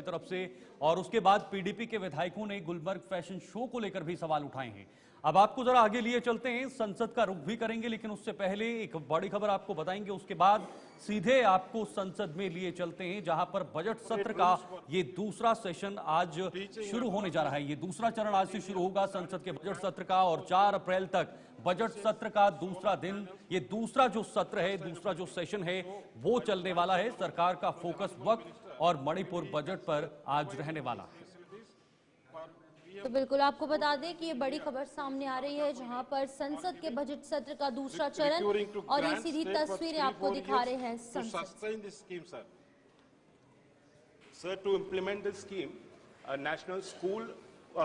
तरफ से। और उसके बाद पीडीपी के विधायकों ने गुलबर्ग फैशन शो को लेकर भी सवाल उठाए हैं। अब आपको जरा आगे लिए चलते हैं, संसद का रुख भी करेंगे, लेकिन उससे पहले एक बड़ी खबर आपको बताएंगे। उसके बाद सीधे आपको संसद में लिए चलते हैं, जहां पर बजट सत्र का ये दूसरा सेशन आज शुरू होने जा रहा है। ये दूसरा चरण आज से शुरू होगा संसद के बजट सत्र का, और 4 अप्रैल तक बजट सत्र का दूसरा दिन, ये दूसरा जो सत्र है, दूसरा जो सेशन है, वो चलने वाला है। सरकार का फोकस वक्फ और मणिपुर बजट पर आज रहने वाला है। तो बिल्कुल आपको बता दें कि ये बड़ी खबर सामने आ रही है, जहां पर संसद के बजट सत्र का दूसरा चरण, और ये सीधी तस्वीरें आपको दिखा रहे हैं संसद। Sir, to implement this scheme, a national school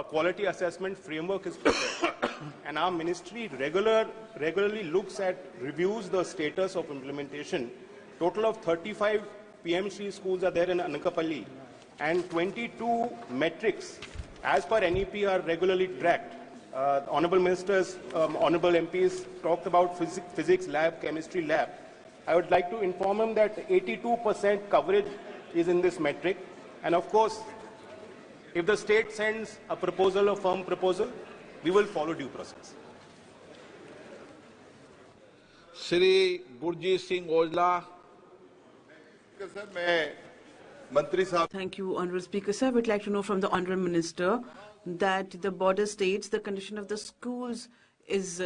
quality assessment framework is prepared, and our ministry regularly looks at, reviews the status of implementation. Total of 35 PM-Shri schools are there in Anakapalli, and 22 metrics, as per NEP, are regularly tracked. Honorable Ministers, Honorable MPs talked about physics lab, chemistry lab. I would like to inform them that 82% coverage is in this metric, and of course, if the state sends a proposal, a firm proposal, we will follow due process. Shri Gurjeet Singh Aujla. Sir, मैं मंत्री साहब। Thank you, Honourable Speaker. Sir, I would like to know from the Honourable Minister that the border states, the condition of the schools is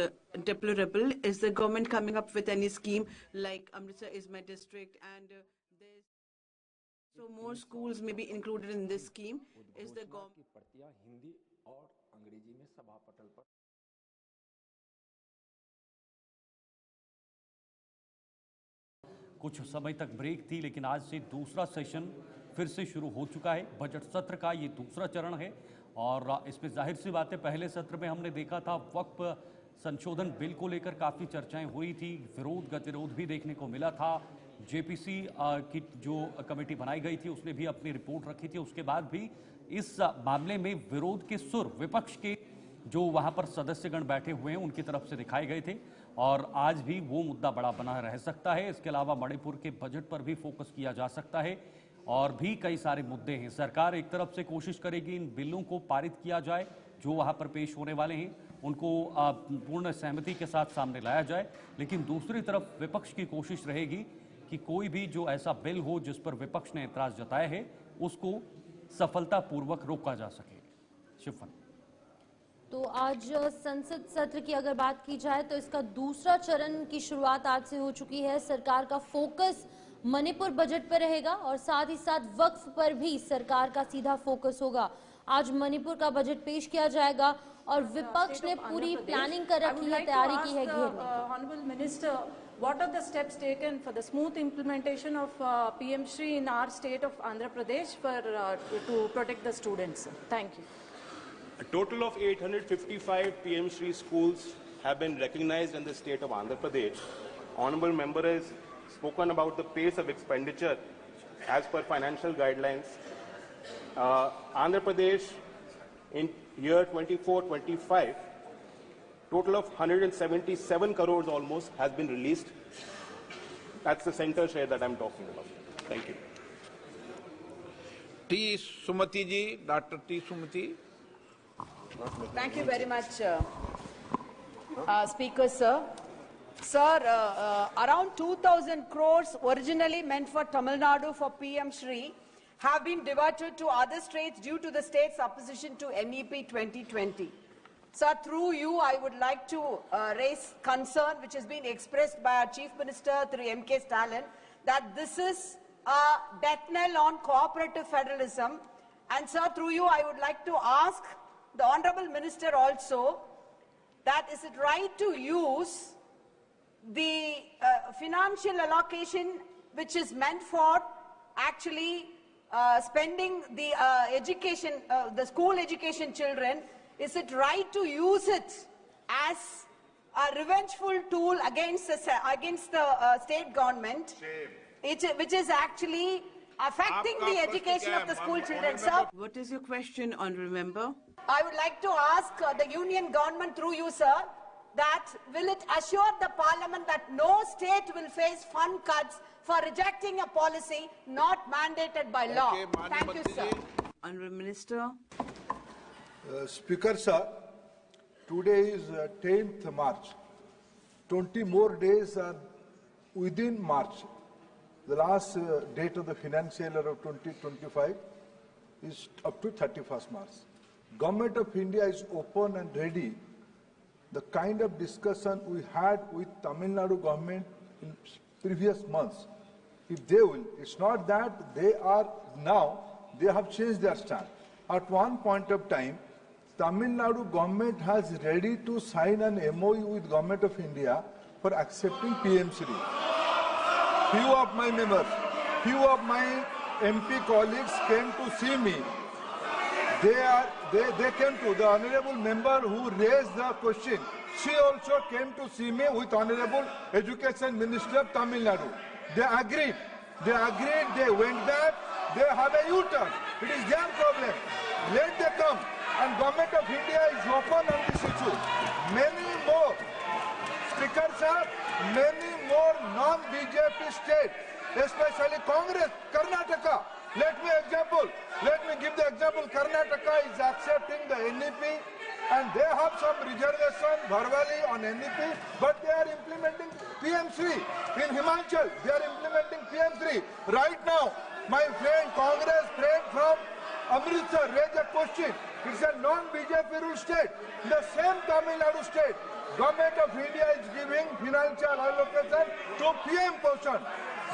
deplorable. Is the government coming up with any scheme like Amritsar is my district, and so more schools may be included in this scheme? Is the government कुछ समय तक break थी, लेकिन आज से दूसरा session फिर से शुरू हो चुका है। बजट सत्र का ये दूसरा चरण है, और इसमें जाहिर सी बात है, पहले सत्र में हमने देखा था वक्फ संशोधन बिल को लेकर काफ़ी चर्चाएं हुई थी, विरोध गतिरोध भी देखने को मिला था। जेपीसी की जो कमेटी बनाई गई थी उसने भी अपनी रिपोर्ट रखी थी। उसके बाद भी इस मामले में विरोध के सुर विपक्ष के जो वहां पर सदस्यगण बैठे हुए हैं उनकी तरफ से दिखाए गए थे, और आज भी वो मुद्दा बड़ा बना रह सकता है। इसके अलावा मणिपुर के बजट पर भी फोकस किया जा सकता है, और भी कई सारे मुद्दे हैं। सरकार एक तरफ से कोशिश करेगी इन बिलों को पारित किया जाए, जो वहां पर पेश होने वाले हैं उनको पूर्ण सहमति के साथ सामने लाया जाए, लेकिन दूसरी तरफ विपक्ष की कोशिश रहेगी कि कोई भी जो ऐसा बिल हो जिस पर विपक्ष ने एतराज जताया है उसको सफलतापूर्वक रोका जा सके। शिफन। तो आज संसद सत्र की अगर बात की जाए तो इसका दूसरा चरण की शुरुआत आज से हो चुकी है। सरकार का फोकस मणिपुर बजट पर रहेगा, और साथ ही साथ वक्फ पर भी सरकार का सीधा फोकस होगा। आज मणिपुर का बजट पेश किया जाएगा, और विपक्ष ने पूरी प्लानिंग कर रखी है, तैयारी की है घेरने। Honorable Minister, what are the steps taken for the smooth implementation of PM Shri in our state of Andhra Pradesh to protect the students? Thank you. A total of 855 PM Shri schools have been recognized in the state of Andhra Pradesh. Honorable member has spoken about the pace of expenditure as per financial guidelines. Andhra Pradesh in year 24-25, total of 177 crores almost has been released. That's the center share that I'm talking about. Thank you. T. Sumati ji, Dr. T. Sumati. Thank you very much, Speaker, sir. Sir, around 2,000 crores originally meant for Tamil Nadu for PM Shri have been diverted to other states due to the state's opposition to NEP 2020. Sir, through you, I would like to raise concern which has been expressed by our Chief Minister through M.K. Stalin, that this is a death knell on cooperative federalism. And sir, through you, I would like to ask the Honorable Minister also, that is it right to use the financial allocation which is meant for actually spending the education, the school education children, is it right to use it as a revengeful tool against the state government, which is actually affecting the education of the school children? Sir, what is your question, Honourable Member? I would like to ask the union government through you, sir, that will it assure the parliament that no state will face fund cuts for rejecting a policy not mandated by law. Okay, Mani Thank you, Mantri sir. ji. Honorable Minister. Speaker sir, today is 10th March. 20 more days are within March. The last date of the financial year of 2025 is up to 31st March. Government of India is open and ready. The kind of discussion we had with Tamil Nadu government in previous months, if they will, it's not that they are now, they have changed their stand. At one point of time, Tamil Nadu government has ready to sign an MOU with Government of India for accepting PMC. Few of my members, few of my MP colleagues came to see me. They came to the honorable member who raised the question. She also came to see me with Honorable Education Minister of Tamil Nadu. They agreed. They went back. They have a U-turn. It is their problem. Let them come. And Government of India is open on this issue. Many more, Speaker sir, many more non-BJP states, especially Congress, Karnataka. Let me give the example. Karnataka is accepting the NEP and they have some reservation verbally on NEP, but they are implementing PM3. In Himachal, they are implementing PM3. Right now, my friend, Congress friend from Amritsar raised a question. It's a non-BJP rule state. The same Tamil Nadu state, Government of India is giving financial allocation to PM portion.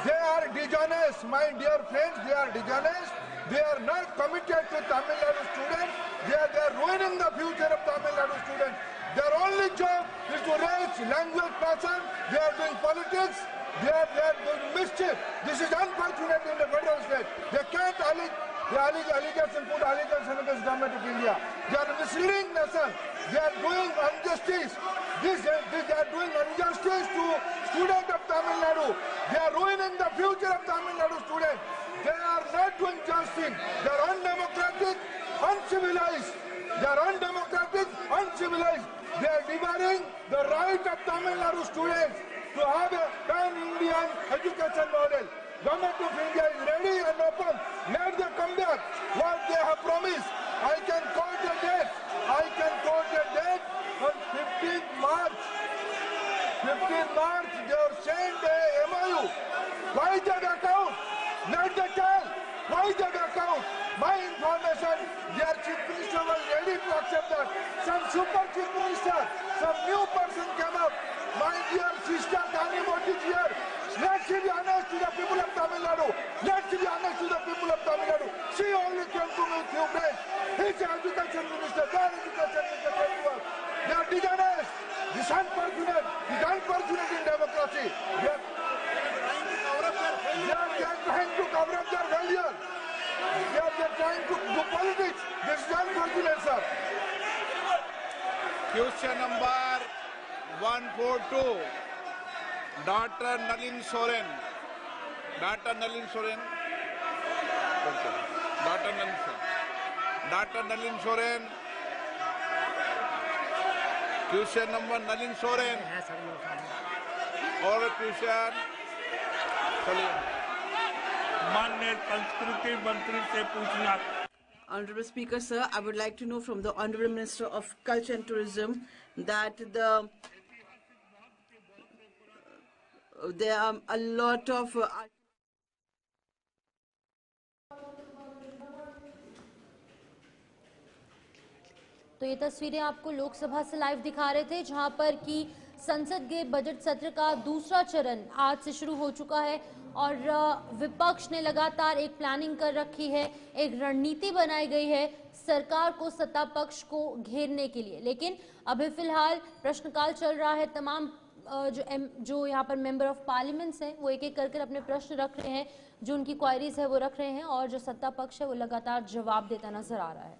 They are dishonest, my dear friends, they are dishonest. They are not committed to Tamil Nadu students. They are ruining the future of Tamil Nadu students. Their only job is to raise language passion. They are doing politics. They are doing mischief. This is unfortunate in the federal state. They can't put allegation against Government of India. They are misleading nation. They are doing injustice. They are doing injustice to students of Tamil Nadu. They are ruining the future of Tamil Nadu students. They are not doing justice. They are undemocratic, uncivilized. They are undemocratic, uncivilized. They are devouring the right of Tamil Nadu students to have a pan-Indian education model. Government of India is ready and open. Let them come back. What they have promised. I can quote the date. On 15th March. 15th March, they have sent a MOU. Why the account? Let them tell. Why the account? My information, their chief minister was ready to accept that. Some super chief minister, some new person came up. My dear sister Tani Modi is here. Let's be honest to the people of Tamil Nadu. Let's be honest to the people of Tamil Nadu. She only came to me with few friends. He's the education minister, their education minister came to us. They are dishonest. This is unfortunate. It's unfortunate in democracy. They are trying to cover up their failure. They are trying to do politics. This is unfortunate, sir. Question number 142. Dr. Nalin Soren. Dr. Nalin Soren. Okay. Dr. Nalin Soren. Dr. Nalin Soren. Question number Nalin Soren. और question. माननीय संस्कृति मंत्री से पूछना. Honorable Speaker, sir, I would like to know from the Honorable Minister of Culture and Tourism that there are a lot of तो ये तस्वीरें आपको लोकसभा से लाइव दिखा रहे थे, जहां पर कि संसद के बजट सत्र का दूसरा चरण आज से शुरू हो चुका है और विपक्ष ने लगातार एक प्लानिंग कर रखी है, एक रणनीति बनाई गई है सरकार को सत्ता पक्ष को घेरने के लिए। लेकिन अभी फिलहाल प्रश्नकाल चल रहा है, तमाम जो यहाँ पर मेंबर ऑफ पार्लियामेंट्स हैं वो एक एक करके अपने प्रश्न रख रहे हैं, जो उनकी क्वायरीज है वो रख रहे हैं और जो सत्ता पक्ष है वो लगातार जवाब देता नजर आ रहा है।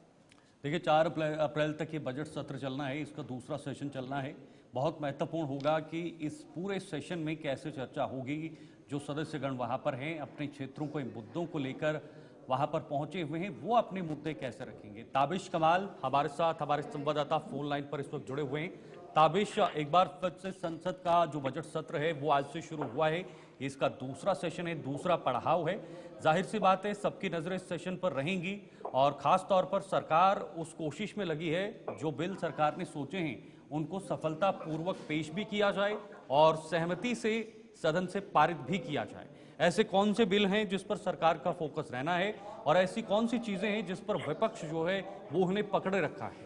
देखिए 4 अप्रैल तक ये बजट सत्र चलना है, इसका दूसरा सेशन चलना है। बहुत महत्वपूर्ण होगा कि इस पूरे सेशन में कैसे चर्चा होगी। जो सदस्यगण वहाँ पर हैं, अपने क्षेत्रों को, इन मुद्दों को लेकर वहाँ पर पहुंचे हुए हैं, वो अपने मुद्दे कैसे रखेंगे। ताबिश कमाल हमारे साथ, हमारे संवाददाता फोन लाइन पर इस वक्त जुड़े हुए हैं। ताबिश, एक बार फिर से संसद का जो बजट सत्र है वो आज से शुरू हुआ है। इसका दूसरा सेशन है, दूसरा पड़ाव है। जाहिर सी बात है सबकी नजरें इस सेशन पर रहेंगी और खास तौर पर सरकार उस कोशिश में लगी है जो बिल सरकार ने सोचे हैं उनको सफलतापूर्वक पेश भी किया जाए और सहमति से सदन से पारित भी किया जाए। ऐसे कौन से बिल हैं जिस पर सरकार का फोकस रहना है और ऐसी कौन सी चीजें हैं जिस पर विपक्ष जो है वो उन्हें पकड़े रखा है?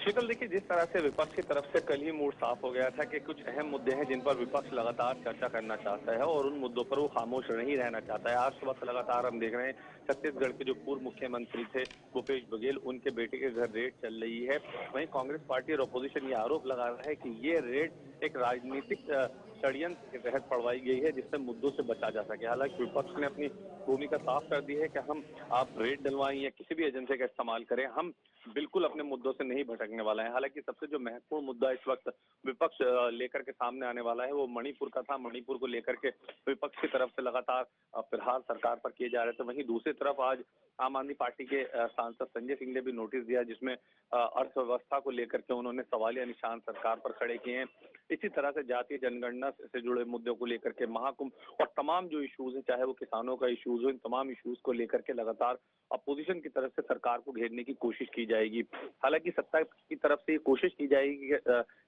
शीतल, देखिए जिस तरह से विपक्ष की तरफ से कल ही मूड साफ हो गया था कि कुछ अहम मुद्दे हैं जिन पर विपक्ष लगातार चर्चा करना चाहता है और उन मुद्दों पर वो खामोश नहीं रहना चाहता है। आज सुबह से लगातार हम देख रहे हैं छत्तीसगढ़ के जो पूर्व मुख्यमंत्री थे भूपेश बघेल, उनके बेटे के घर रेड चल रही है। वहीं कांग्रेस पार्टी और अपोजिशन ये आरोप लगा रहा है कि ये रेड एक राजनीतिक षड्यंत्र के तहत पड़वाई गई है जिससे मुद्दों से बचा जा सके। हालांकि विपक्ष ने अपनी भूमिका साफ कर दी है कि हम आप रेड डलवाएं या किसी भी एजेंसी का इस्तेमाल करें, हम बिल्कुल अपने मुद्दों से नहीं भटकने वाला है। हालांकि सबसे जो महत्वपूर्ण मुद्दा इस वक्त विपक्ष लेकर के सामने आने वाला है वो मणिपुर का था। मणिपुर को लेकर के विपक्ष की तरफ से लगातार प्रहार सरकार पर किए जा रहे थे। वहीं दूसरी तरफ आज आम आदमी पार्टी के सांसद संजय सिंह ने भी नोटिस दिया जिसमें अर्थव्यवस्था को लेकर के उन्होंने सवालिया निशान सरकार पर खड़े किए हैं। इसी तरह से जातीय जनगणना से जुड़े मुद्दों को लेकर के महाकुंभ और तमाम जो इश्यूज हैं, चाहे वो किसानों का इश्यूज हो, इन तमाम इश्यूज को लेकर के लगातार अपोजिशन की तरफ से सरकार को घेरने की कोशिश की जाएगी। हालांकि सत्ता की तरफ से ये कोशिश की जाएगी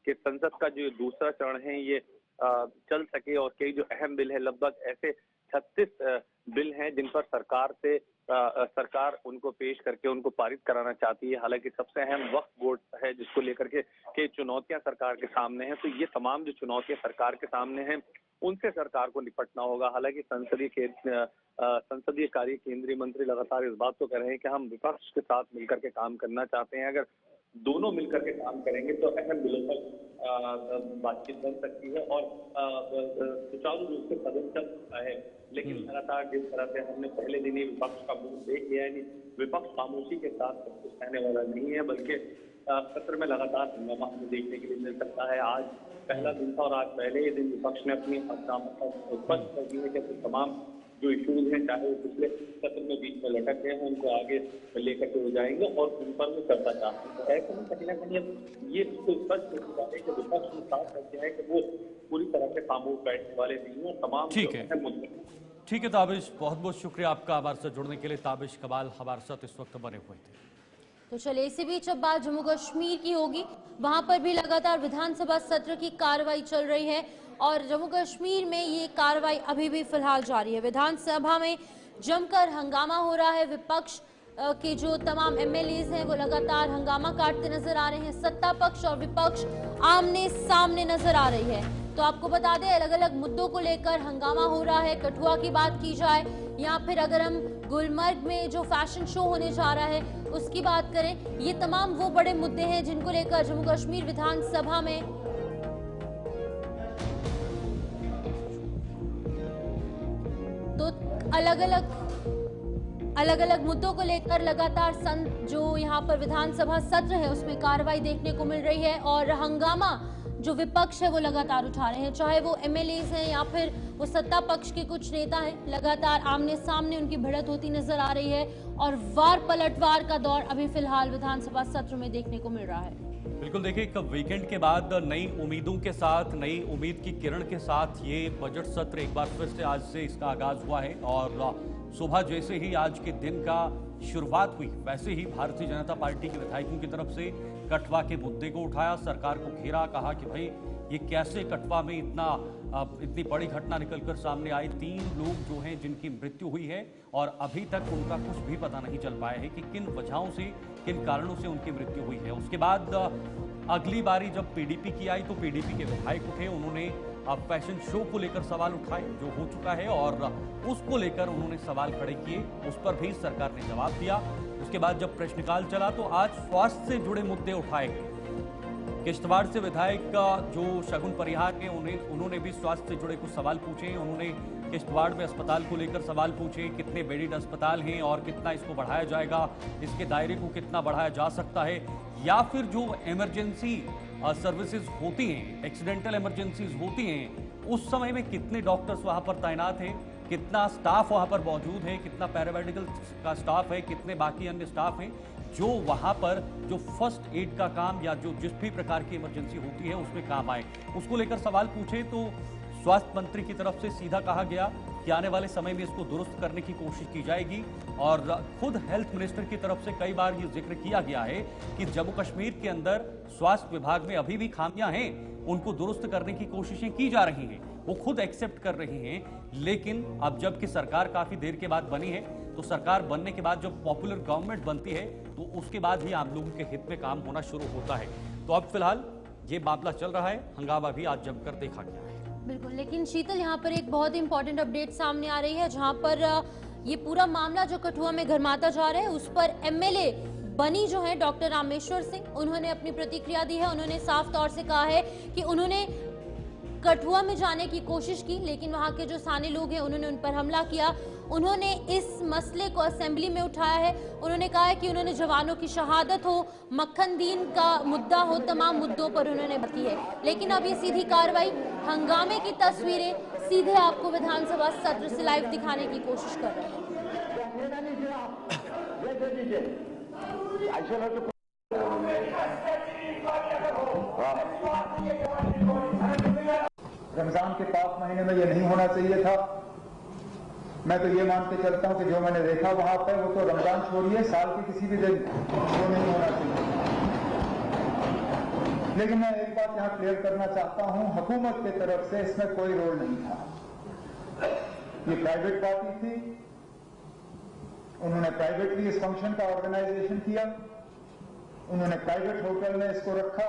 कि संसद का जो दूसरा चरण है ये चल सके और कई जो अहम बिल है, लगभग ऐसे 36 बिल हैं जिन पर सरकार उनको पेश करके उनको पारित कराना चाहती है। हालांकि सबसे अहम वक्फ बोर्ड है जिसको लेकर के चुनौतियां सरकार के सामने हैं। तो ये तमाम जो चुनौतियां सरकार के सामने हैं उनसे सरकार को निपटना होगा। हालांकि संसदीय कार्य केंद्रीय मंत्री लगातार इस बात को कह रहे हैं कि हम विपक्ष के साथ मिलकर के काम करना चाहते हैं। अगर दोनों मिलकर के काम करेंगे तो अहम बिलों पर बातचीत बन सकती है और सुचारू रूप से सदन चल सकता है। लेकिन लगातार जिस तरह से हमने पहले दिन ही विपक्ष का मुंह देख लिया है, विपक्ष खामोशी के साथ सब कुछ कहने वाला नहीं है, बल्कि सत्र में लगातार हंगामा हमें देखने के लिए मिल सकता है। आज पहला दिन था और आज पहले ही दिन विपक्ष ने अपनी स्पष्ट कर दी है कि तमाम जो इश्यूज हैं, चाहे वो पिछले सत्र में बीच में लटक गए हैं, उनको आगे लेकर के हो जाएंगे और उन पर वो चर्चा चाहते हैं। ऐसे में कहीं ना कहीं ये स्पष्ट हो जाता है कि विपक्ष में साफ करते हैं कि वो पूरी तरह से खामोश बैठने वाले नहीं है। तमाम ठीक है ताबिश, बहुत बहुत शुक्रिया आपका हमारे साथ जुड़ने के लिए। ताबिश कमाल हमारे साथ इस वक्त बने हुए थे। तो चलिए इसी बीच अब बात जम्मू कश्मीर की होगी। वहां पर भी लगातार विधानसभा सत्र की कार्रवाई चल रही है और जम्मू कश्मीर में ये कार्रवाई अभी भी फिलहाल जारी है। विधानसभा में जमकर हंगामा हो रहा है। विपक्ष के जो तमाम एमएलएज हैं वो लगातार हंगामा काटते नजर आ रहे हैं। सत्ता पक्ष और विपक्ष आमने सामने नजर आ रही है। तो आपको बता दें अलग अलग मुद्दों को लेकर हंगामा हो रहा है। कठुआ की बात की जाए या फिर अगर हम गुलमर्ग में जो फैशन शो होने जा रहा है उसकी बात करें, ये तमाम वो बड़े मुद्दे हैं जिनको लेकर जम्मू कश्मीर विधानसभा में तो अलग अलग मुद्दों को लेकर लगातार जो यहाँ पर विधानसभा सत्र है उसमें कार्रवाई देखने को मिल रही है और हंगामा जो विपक्ष है वो लगातार उठा रहे हैं, चाहे वो एमएलएज हैं या फिर वो सत्ता पक्ष के कुछ नेता हैं। लगातार आमने सामने उनकी भिड़ंत होती नजर आ रही है और वार पलटवार का दौर अभी फिलहाल विधानसभा सत्र में देखने को मिल रहा है। बिल्कुल, देखिए कब वीकेंड के बाद नई उम्मीदों के साथ, नई उम्मीद की किरण के साथ ये बजट सत्र एक बार फिर से आज से इसका आगाज हुआ है और सुबह जैसे ही आज के दिन का शुरुआत हुई वैसे ही भारतीय जनता पार्टी के विधायकों की तरफ से कठुआ के मुद्दे को उठाया, सरकार को घेरा, कहा कि भाई ये कैसे कठुआ में इतनी बड़ी घटना निकलकर सामने आई। 3 लोग जो हैं जिनकी मृत्यु हुई है और अभी तक उनका कुछ भी पता नहीं चल पाया है कि किन वजहों से, किन कारणों से उनकी मृत्यु हुई है। उसके बाद अगली बारी जब पीडीपी की आई तो पीडीपी के विधायक उठे, उन्होंने फैशन शो को लेकर सवाल उठाए जो हो चुका है और उसको लेकर उन्होंने सवाल खड़े किए, उस पर भी सरकार ने जवाब दिया। उसके बाद जब प्रश्नकाल चला तो आज स्वास्थ्य से जुड़े मुद्दे उठाए गए। किश्तवाड़ से विधायक जो शगुन परिहार हैं उन्होंने भी स्वास्थ्य से जुड़े कुछ सवाल पूछे। उन्होंने किश्तवाड़ में अस्पताल को लेकर सवाल पूछे, कितने बेडेड अस्पताल हैं और कितना इसको बढ़ाया जाएगा, इसके दायरे को कितना बढ़ाया जा सकता है, या फिर जो इमरजेंसी सर्विसेज होती हैं, एक्सीडेंटल इमरजेंसीज होती हैं, उस समय में कितने डॉक्टर्स वहां पर तैनात हैं, कितना स्टाफ वहां पर मौजूद है, कितना पैरामेडिकल का स्टाफ है, कितने बाकी अन्य स्टाफ हैं। जो वहां पर जो फर्स्ट एड का काम या जो जिस भी प्रकार की इमरजेंसी होती है उसमें काम आए, उसको लेकर सवाल पूछे तो स्वास्थ्य मंत्री की तरफ से सीधा कहा गया कि आने वाले समय में इसको दुरुस्त करने की कोशिश की जाएगी। और खुद हेल्थ मिनिस्टर की तरफ से कई बार ये जिक्र किया गया है कि जम्मू कश्मीर के अंदर स्वास्थ्य विभाग में अभी भी खामियां हैं, उनको दुरुस्त करने की कोशिशें की जा रही हैं, वो खुद एक्सेप्ट कर रहे हैं। लेकिन अब जबकि सरकार काफी देर के बाद बनी है, तो सरकार बनने के बाद जब पॉपुलर गवर्नमेंट बनती है तो उसके बाद ही आम लोगों के हित में काम होना शुरू होता है। तो अब फिलहाल ये मामला चल रहा है, हंगामा भी आज जमकर देखा गया है। बिल्कुल, लेकिन शीतल यहाँ पर एक बहुत इंपॉर्टेंट अपडेट सामने आ रही है, जहाँ पर ये पूरा मामला जो कठुआ में गरमाता जा रहा है उस पर एमएलए बनी जो है डॉक्टर रामेश्वर सिंह, उन्होंने अपनी प्रतिक्रिया दी है। उन्होंने साफ तौर से कहा है कि उन्होंने कठुआ में जाने की कोशिश की, लेकिन वहां के जो स्थानीय लोग हैं उन्होंने उन पर हमला किया। उन्होंने इस मसले को असेंबली में उठाया है। उन्होंने कहा है कि उन्होंने जवानों की शहादत हो, मक्खन दीन का मुद्दा हो, तमाम मुद्दों पर उन्होंने बात की है। लेकिन अब ये सीधी कार्रवाई, हंगामे की तस्वीरें सीधे आपको विधानसभा सत्र से लाइव दिखाने की कोशिश कर रहे हैं। रमजान के पाक महीने में ये नहीं होना चाहिए था। मैं तो ये मान के चलता हूं कि जो मैंने देखा वहां पर, वो तो रमजान छोड़िए साल के किसी भी दिन वो नहीं होना चाहिए। लेकिन मैं एक बात यहां क्लियर करना चाहता हूं, हुकूमत की तरफ से इसमें कोई रोल नहीं था। ये प्राइवेट पार्टी थी, उन्होंने प्राइवेटली इस फंक्शन का ऑर्गेनाइजेशन किया, उन्होंने प्राइवेट होटल में इसको रखा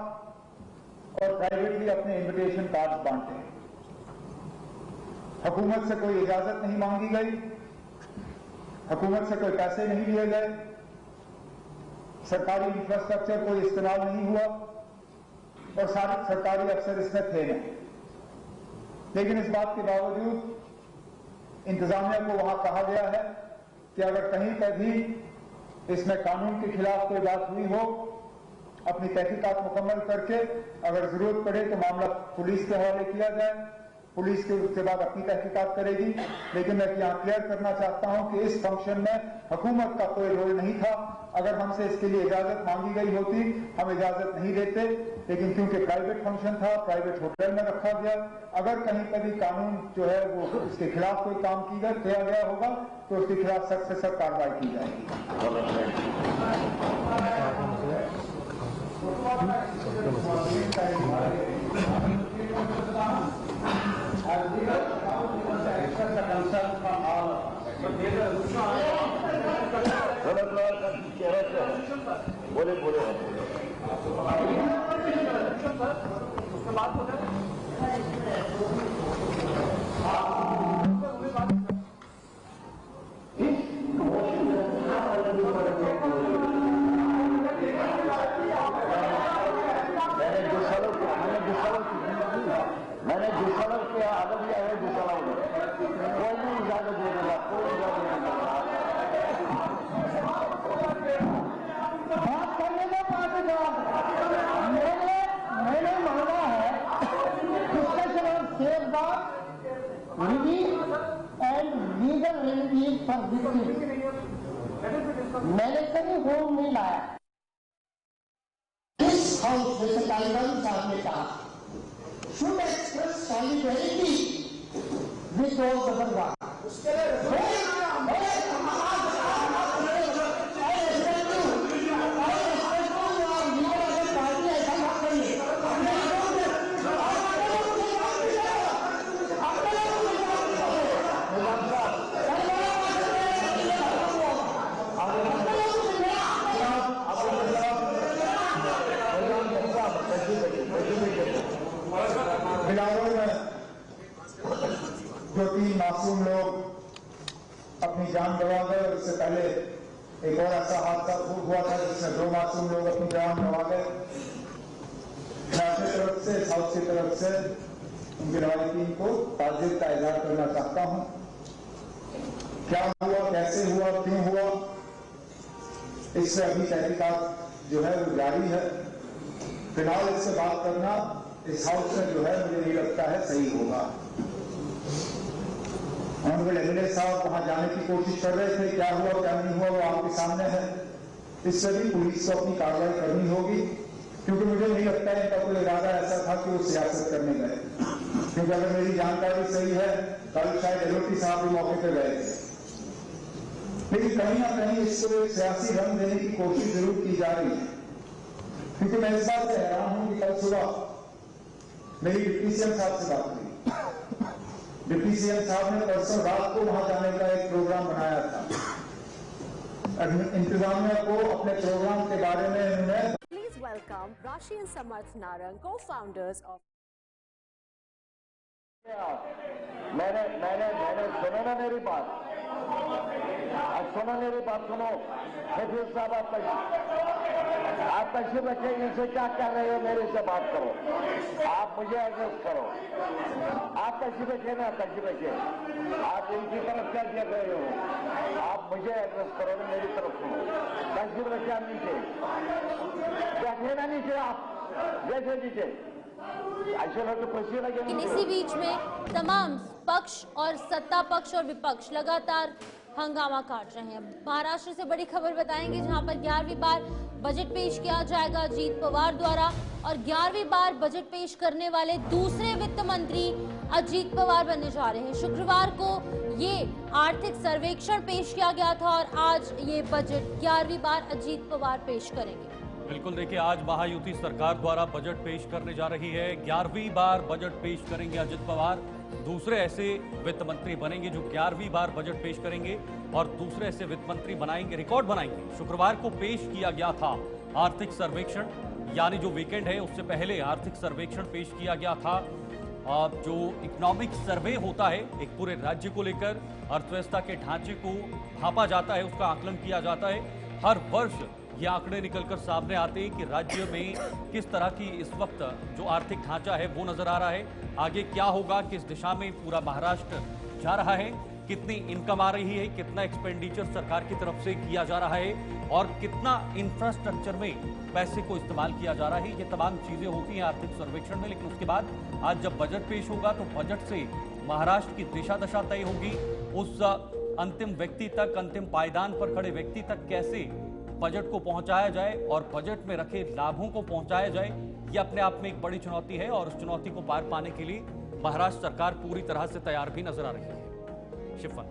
और प्राइवेटली अपने इन्विटेशन कार्ड बांटे। हुकूमत से कोई इजाजत नहीं मांगी गई, हुकूमत से कोई पैसे नहीं लिए गए, सरकारी इंफ्रास्ट्रक्चर कोई इस्तेमाल नहीं हुआ और सारे सरकारी अफसर इसमें थे नहीं। लेकिन इस बात के बावजूद इंतजामिया को वहां कहा गया है कि अगर कहीं पर भी इसमें कानून के खिलाफ कोई बात हुई हो, अपनी तहकीकात मुकम्मल करके अगर जरूरत पड़े तो मामला पुलिस के हवाले किया जाए, पुलिस के उसके बाद अपनी तहकीकात करेगी। लेकिन मैं यहाँ क्लियर करना चाहता हूं कि इस फंक्शन में हुकूमत का कोई रोल नहीं था। अगर हमसे इसके लिए इजाजत मांगी गई होती, हम इजाजत नहीं देते, लेकिन क्योंकि प्राइवेट फंक्शन था, प्राइवेट होटल में रखा गया, अगर कहीं पर भी कानून जो है वो उसके खिलाफ कोई काम किया गया होगा तो उसके खिलाफ सख्त से सख्त कार्रवाई की जाएगी। मैंने जो सड़क पे आदम लिया है, जो सड़क कोई नहीं इजाजत दे देगा, कोई इजाजत नहीं देगा। बात करने का पाकिस्तान मैंने मांगा है discussion on safe guard relief and legal relief for victims. मैंने कभी होम नहीं लाया। इस हाउस में से तालिबान साहब ने कहा should express solidarity with all the Bangla. Bilawal में जो 3 मासूम लोग अपनी जान गंवा गए, और इससे पहले एक और ऐसा हादसा हुआ था जिसमें 2 मासूम लोग अपनी जान गंवा गए। नॉर्थ की तरफ से, साउथ की तरफ से उनकी रवायती को ताज़ियत का इजहार करना चाहता हूं। क्या हुआ, कैसे हुआ, क्यों हुआ, इससे अभी तहकीकात जो है वो जारी है। फिलहाल इससे बात करना इस हाउस में जो है मुझे नहीं लगता है सही होगा। ऑनरेबल एमएलए साहब वहां जाने की कोशिश कर रहे थे, क्या हुआ क्या नहीं हुआ वो आपके सामने है। इससे भी पुलिस को अपनी कार्रवाई करनी होगी, क्योंकि मुझे नहीं लगता है इनका कोई इरादा ऐसा था कि वो सियासत करने गए, क्योंकि अगर मेरी जानकारी सही है कल शायद एलओटी साहब भी मौके पर गए थे। लेकिन कहीं ना कहीं इसको एक सियासी रंग देने की कोशिश जरूर की जा रही है, क्योंकि मैं इस बात से हैरान हूं कि कल सुबह मेरी डिप्टी सीएम साहब से बात हुई। डिप्टी सीएम साहब ने परसों रात को वहां जाने का एक प्रोग्राम बनाया था। इंतजामिया को अपने प्रोग्राम के बारे में उन्होंने Please welcome Rashi and Samarth Narang, co-founders of. मैंने सुनो ना मेरी बात, आज सुनो मेरी बात सुनो। शफीक साहब आप तशरीफ रखें, इनसे क्या कर रहे हो, मेरे से बात करो, आप मुझे एड्रेस करो। आप तशरीफ रखें ना, तशरीफ रखें, आप इनकी तरफ क्या देख रहे हो, आप मुझे एड्रेस करो ना, मेरी तरफ सुनो। तशरीफ रखें आप नीचे, बैठे ना नीचे, आप बैठे नीचे। इसी बीच में तमाम पक्ष और सत्ता पक्ष और विपक्ष लगातार हंगामा काट रहे हैं। महाराष्ट्र से बड़ी खबर बताएंगे, जहां पर 11वीं बार बजट पेश किया जाएगा अजीत पवार द्वारा, और 11वीं बार बजट पेश करने वाले दूसरे वित्त मंत्री अजीत पवार बनने जा रहे हैं। शुक्रवार को ये आर्थिक सर्वेक्षण पेश किया गया था और आज ये बजट 11वीं बार अजीत पवार पेश करेंगे। बिल्कुल, देखिए आज महायुति सरकार द्वारा बजट पेश करने जा रही है। 11वीं बार बजट पेश करेंगे अजित पवार, दूसरे ऐसे वित्त मंत्री बनेंगे जो 11वीं बार बजट पेश करेंगे और दूसरे ऐसे वित्त मंत्री बनाएंगे, रिकॉर्ड बनाएंगे। शुक्रवार को पेश किया गया था आर्थिक सर्वेक्षण, यानी जो वीकेंड है उससे पहले आर्थिक सर्वेक्षण पेश किया गया था। जो इकोनॉमिक सर्वे होता है एक पूरे राज्य को लेकर, अर्थव्यवस्था के ढांचे को भापा जाता है, उसका आकलन किया जाता है। हर वर्ष ये आंकड़े निकलकर सामने आते हैं कि राज्य में किस तरह की इस वक्त जो आर्थिक ढांचा है वो नजर आ रहा है, आगे क्या होगा, किस दिशा में पूरा महाराष्ट्र जा रहा है, कितनी इनकम आ रही है, कितना एक्सपेंडिचर सरकार की तरफ से किया जा रहा है और कितना इंफ्रास्ट्रक्चर में पैसे को इस्तेमाल किया जा रहा है। ये तमाम चीजें होती हैं आर्थिक सर्वेक्षण में। लेकिन उसके बाद आज जब बजट पेश होगा तो बजट से महाराष्ट्र की दिशा दशा तय होगी। उस अंतिम व्यक्ति तक, अंतिम पायदान पर खड़े व्यक्ति तक कैसे बजट को पहुंचाया जाए और बजट में रखे लाभों को पहुंचाया जाए, यह अपने आप में एक बड़ी चुनौती है और उस चुनौती को पार पाने के लिए महाराष्ट्र सरकार पूरी तरह से तैयार भी नजर आ रही है। शिफन,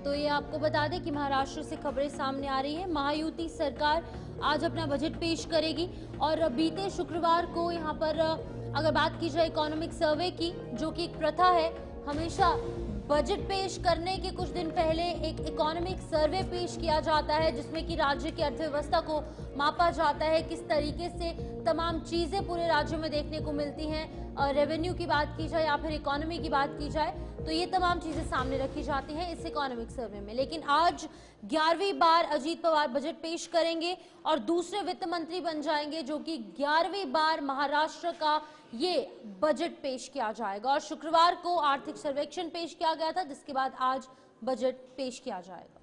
तो ये आपको बता दें कि महाराष्ट्र से खबरें सामने आ रही है। महायुति सरकार आज अपना बजट पेश करेगी और बीते शुक्रवार को यहाँ पर अगर बात की जाए इकोनॉमिक सर्वे की, जो कि एक प्रथा है, हमेशा बजट पेश करने के कुछ दिन पहले एक इकोनॉमिक सर्वे पेश किया जाता है, जिसमें कि राज्य की अर्थव्यवस्था को मापा जाता है, किस तरीके से तमाम चीजें पूरे राज्य में देखने को मिलती हैं। रेवेन्यू की बात की जाए या फिर इकोनॉमी की बात की जाए तो ये तमाम चीजें सामने रखी जाती हैं इस इकोनॉमिक सर्वे में। लेकिन आज 11वीं बार अजीत पवार बजट पेश करेंगे और दूसरे वित्त मंत्री बन जाएंगे, जो कि 11वीं बार महाराष्ट्र का ये बजट पेश किया जाएगा। और शुक्रवार को आर्थिक सर्वेक्षण पेश किया गया था, जिसके बाद आज बजट पेश किया जाएगा।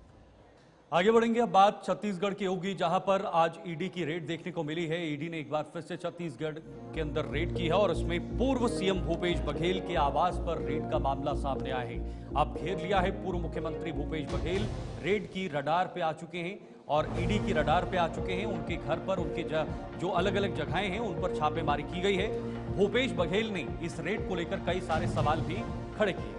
आगे बढ़ेंगे, अब बात छत्तीसगढ़ की होगी, जहां पर आज ईडी की रेड देखने को मिली है। ईडी ने एक बार फिर से छत्तीसगढ़ के अंदर रेड की है और उसमें पूर्व सीएम भूपेश बघेल के आवास पर रेड का मामला सामने आया है। अब घेर लिया है पूर्व मुख्यमंत्री भूपेश बघेल, रेड की रडार पे आ चुके हैं और ईडी की रडार पे आ चुके हैं। उनके घर पर, उनके जो अलग अलग जगहें हैं उन पर छापेमारी की गई है। भूपेश बघेल ने इस रेड को लेकर कई सारे सवाल भी खड़े किए।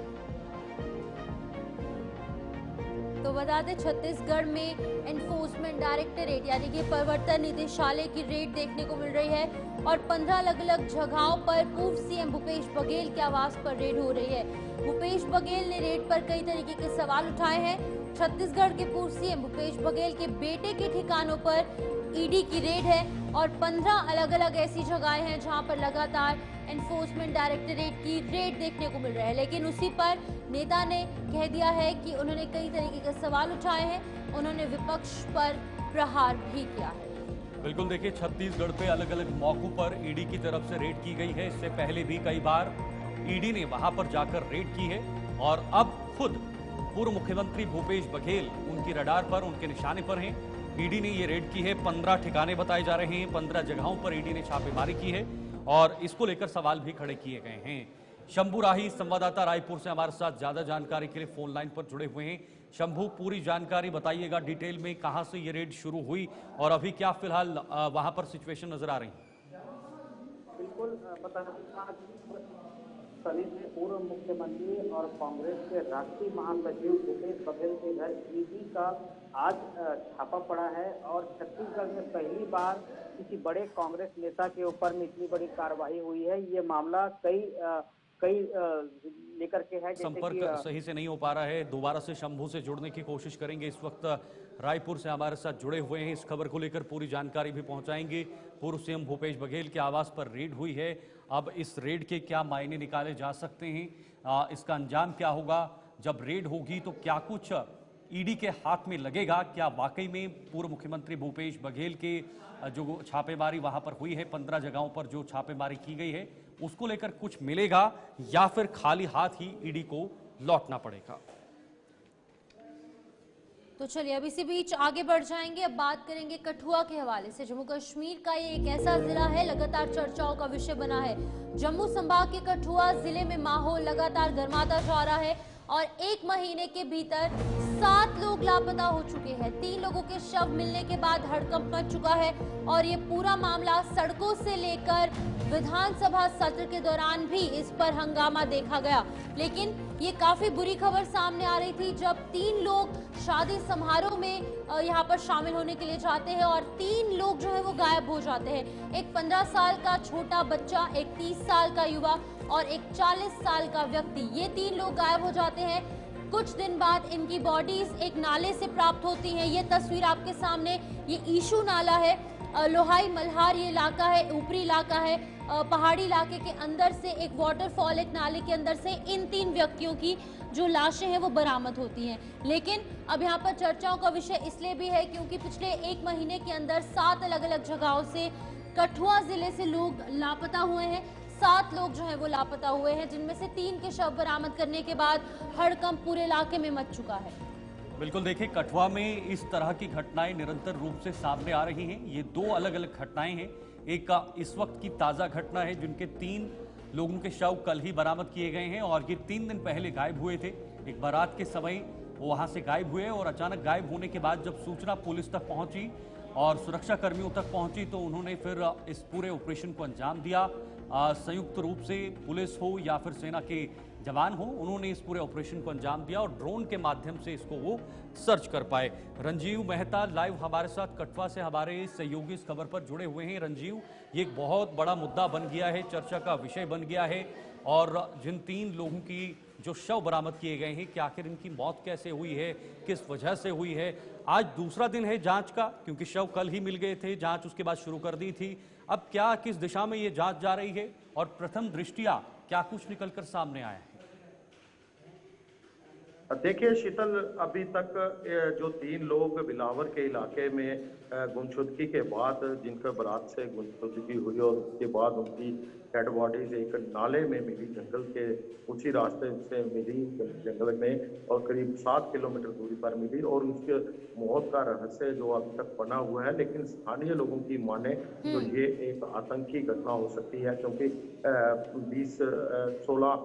तो बता दें, छत्तीसगढ़ में एनफोर्समेंट डायरेक्टरेट यानी कि प्रवर्तन निदेशालय की रेड देखने को मिल रही है और 15 अलग अलग जगहों पर पूर्व सीएम भूपेश बघेल के आवास पर रेड हो रही है। भूपेश बघेल ने रेड पर कई तरीके के सवाल उठाए हैं। छत्तीसगढ़ के पूर्व सीएम भूपेश बघेल के बेटे के ठिकानों पर ईडी की रेड है और 15 अलग अलग ऐसी जगहें हैं जहां पर लगातार एनफोर्समेंट डायरेक्टरेट की रेड देखने को मिल रहा है। लेकिन उसी पर नेता ने कह दिया है कि उन्होंने कई तरीके के सवाल उठाए हैं, उन्होंने विपक्ष पर प्रहार भी किया है। बिल्कुल, देखिए छत्तीसगढ़ पे अलग अलग मौकों पर ईडी की तरफ से रेड की गई है। इससे पहले भी कई बार ईडी ने वहां पर जाकर रेड की है और अब खुद पूर्व मुख्यमंत्री भूपेश बघेल उनकी रडार पर, उनके निशाने पर हैं। ईडी ने ये रेड की है, 15 ठिकाने बताए जा रहे हैं, 15 जगहों पर ईडी ने छापेमारी की है और इसको लेकर सवाल भी खड़े किए गए हैं। शंभू राही संवाददाता रायपुर से हमारे साथ ज्यादा जानकारी के लिए फोन लाइन पर जुड़े हुए हैं। शंभू, पूरी जानकारी बताइएगा डिटेल में, कहां से ये रेड शुरू हुई और अभी क्या फिलहाल वहां पर सिचुएशन नजर आ रही है? बिल्कुल पता स्थलित में पूर्व मुख्यमंत्री और कांग्रेस के राष्ट्रीय महासचिव भूपेश बघेल के घर ईडी का आज छापा पड़ा है और छत्तीसगढ़ में पहली बार किसी बड़े कांग्रेस नेता के ऊपर में इतनी बड़ी कार्रवाई हुई है। ये मामला कई लेकर के है। संपर्क सही से नहीं हो पा रहा है, दोबारा से शंभू से जुड़ने की कोशिश करेंगे। इस वक्त रायपुर से हमारे साथ जुड़े हुए हैं, इस खबर को लेकर पूरी जानकारी भी पहुंचाएंगे। पूर्व सीएम भूपेश बघेल के आवास पर रेड हुई है, अब इस रेड के क्या मायने निकाले जा सकते हैं, इसका अंजाम क्या होगा, जब रेड होगी तो क्या कुछ ईडी के हाथ में लगेगा, क्या वाकई में पूर्व मुख्यमंत्री भूपेश बघेल के जो छापेमारी वहां पर हुई है, 15 जगहों पर जो छापेमारी की गई है, उसको लेकर कुछ मिलेगा या फिर खाली हाथ ही ईडी को लौटना पड़ेगा। तो चलिए अब इसी बीच आगे बढ़ जाएंगे। अब बात करेंगे कठुआ के हवाले से। जम्मू कश्मीर का ये एक ऐसा जिला है लगातार चर्चाओं का विषय बना है। जम्मू संभाग के कठुआ जिले में माहौल लगातार गर्माता जा रहा है और एक महीने के भीतर 7 लोग लापता हो चुके हैं। 3 लोगों के शव मिलने के बाद हड़कंप मच चुका है और ये पूरा मामला सड़कों से लेकर विधानसभा सत्र के दौरान भी इस पर हंगामा देखा गया। लेकिन ये काफी बुरी खबर सामने आ रही थी जब 3 लोग शादी समारोह में यहाँ पर शामिल होने के लिए जाते हैं और 3 लोग जो है वो गायब हो जाते हैं। एक 15 साल का छोटा बच्चा, एक 30 साल का युवा और एक 40 साल का व्यक्ति, ये 3 लोग गायब हो जाते हैं। कुछ दिन बाद इनकी बॉडीज एक नाले से प्राप्त होती हैं। ये तस्वीर आपके सामने, ये ईशू नाला है, लोहाई मल्हार ये इलाका है, ऊपरी इलाका है, पहाड़ी इलाके के अंदर से एक वाटरफॉल, एक नाले के अंदर से इन 3 व्यक्तियों की जो लाशें हैं वो बरामद होती हैं। लेकिन अब यहाँ पर चर्चाओं का विषय इसलिए भी है क्योंकि पिछले 1 महीने के अंदर 7 अलग अलग जगहों से कठुआ जिले से लोग लापता हुए हैं। 7 लोग जो है वो लापता हुए हैं, जिनमें से 3 के शव बरामद करने के बाद हड़कंप पूरे इलाके में मच चुका है। बिल्कुल, देखिए कठुआ में इस तरह की घटनाएं निरंतर रूप से सामने आ रही हैं। ये 2 अलग अलग घटनाएं हैं। एक इस वक्त की ताज़ा घटना है जिनके 3 लोगों के शव कल ही बरामद किए गए हैं और ये 3 दिन पहले गायब हुए थे। एक बारात के समय वो वहाँ से गायब हुए और अचानक गायब होने के बाद जब सूचना पुलिस तक पहुँची और सुरक्षा कर्मियों तक पहुँची तो उन्होंने फिर इस पूरे ऑपरेशन को अंजाम दिया। संयुक्त रूप से पुलिस हो या फिर सेना के जवान हो, उन्होंने इस पूरे ऑपरेशन को अंजाम दिया और ड्रोन के माध्यम से इसको वो सर्च कर पाए। रंजीव मेहता लाइव हमारे साथ कठुआ से हमारे सहयोगी इस खबर पर जुड़े हुए हैं। रंजीव, ये एक बहुत बड़ा मुद्दा बन गया है, चर्चा का विषय बन गया है और जिन 3 लोगों की जो शव बरामद किए गए हैं कि आखिर इनकी मौत कैसे हुई है, किस वजह से हुई है। आज दूसरा दिन है जांच का, क्योंकि शव कल ही मिल गए थे, जांच उसके बाद शुरू कर दी थी। अब क्या किस दिशा में ये जांच जा रही है और प्रथम दृष्टिया क्या कुछ निकलकर सामने आया है? देखिए शीतल, अभी तक जो 3 लोग बिलावर के इलाके में गुमशुदगी के बाद जिनका बारात से गुमशुदगी हुई और उसके बाद उनकी डेड बॉडीज एक नाले में मिली, जंगल के उसी रास्ते से मिली जंगल में और करीब 7 किलोमीटर दूरी पर मिली और उसके मौत का रहस्य जो अभी तक बना हुआ है। लेकिन स्थानीय लोगों की माने तो ये एक आतंकी घटना हो सकती है क्योंकि 16